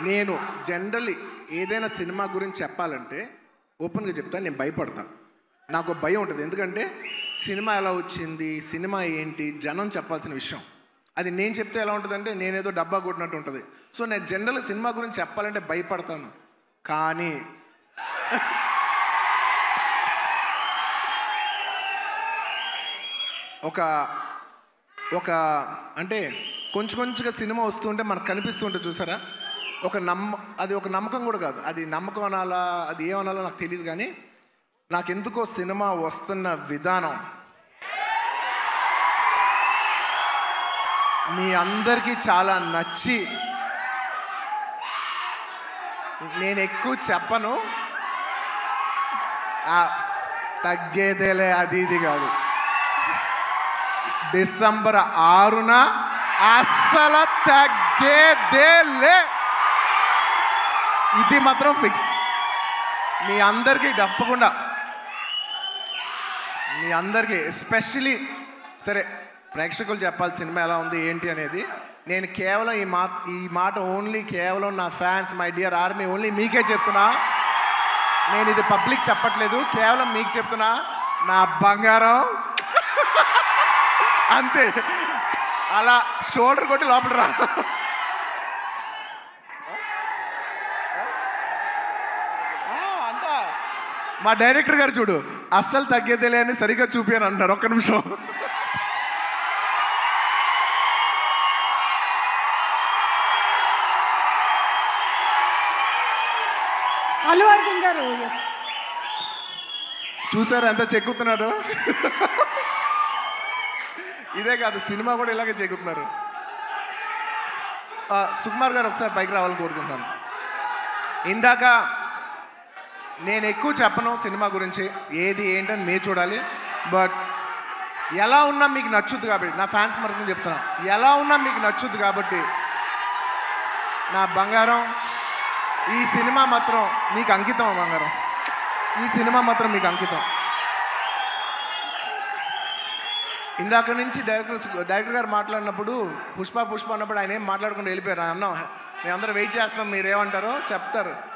నేను జనరల్లీ ఏదైనా సినిమా గురించి చెప్పాలంటే ఓపెన్గా చెప్తాను, నేను భయపడతాను. నాకు భయం ఉంటుంది. ఎందుకంటే సినిమా ఎలా వచ్చింది, సినిమా ఏంటి, జనం చెప్పాల్సిన విషయం. అది నేను చెప్తే ఎలా ఉంటుందంటే నేనేదో డబ్బా కొట్టినట్టు ఉంటుంది. సో నేను జనరల్గా సినిమా గురించి చెప్పాలంటే భయపడతాను. కానీ ఒక అంటే కొంచెంగా సినిమా వస్తుంటే మనకు కనిపిస్తుంటే చూసారా, అది ఒక నమ్మకం కూడా కాదు. అది నమ్మకం అనాలా, అది ఏమనాలో నాకు తెలియదు. కానీ నాకెందుకో సినిమా వస్తున్న విధానం మీ అందరికీ చాలా నచ్చి, నేను ఎక్కువ చెప్పను, తగ్గేదేలే అది ఇది కాదు. డిసెంబర్ 6న అస్సలు తగ్గేదేలే, ఇది మాత్రం ఫిక్స్. మీ అందరికీ తప్పకుండా, మీ అందరికీ ఎస్పెషలీ సరే ప్రేక్షకులు చెప్పాలి సినిమా ఎలా ఉంది ఏంటి అనేది. నేను కేవలం ఈ మాట ఓన్లీ కేవలం నా fans, my dear army, only మీకే చెప్తున్నా. నేను ఇది పబ్లిక్ చెప్పట్లేదు, కేవలం మీకు చెప్తున్నా. నా బంగారం అంతే, అలా షోల్డర్ కొట్టి లోపల రా. అంతా మా డైరెక్టర్ గారు చూడు, అస్సలు తగ్గేదేలే అని సరిగ్గా చూపాను అంటారు. ఒక్క నిమిషం. అల్లు అర్జున్ గారు చూసారా ఎంత చెక్కుతున్నాడు. ఇదే కాదు, సినిమా కూడా ఇలాగే చెక్కుతున్నారు. సుకుమార్ గారు ఒకసారి పైకి రావాలని కోరుకుంటున్నాను. ఇందాక నేను ఎక్కువ చెప్పను సినిమా గురించి, ఏది ఏంటని మీరు చూడాలి. బట్ ఎలా ఉన్నా మీకు నచ్చుద్ది కాబట్టి, నా ఫ్యాన్స్ మరొకటి చెప్తున్నా, ఎలా ఉన్నా మీకు నచ్చుద్ది కాబట్టి నా బంగారం, ఈ సినిమా మాత్రం మీకు అంకితం. బంగారం, ఈ సినిమా మాత్రం మీకు అంకితం. ఇందాక నుంచి డైరెక్టర్ గారు మాట్లాడినప్పుడు పుష్ప అన్నప్పుడు ఆయన ఏం మాట్లాడకుండా వెళ్ళిపోయారు. అన్నాం మేమందరం వెయిట్ చేస్తున్నాం, మీరేమంటారో చెప్తారు.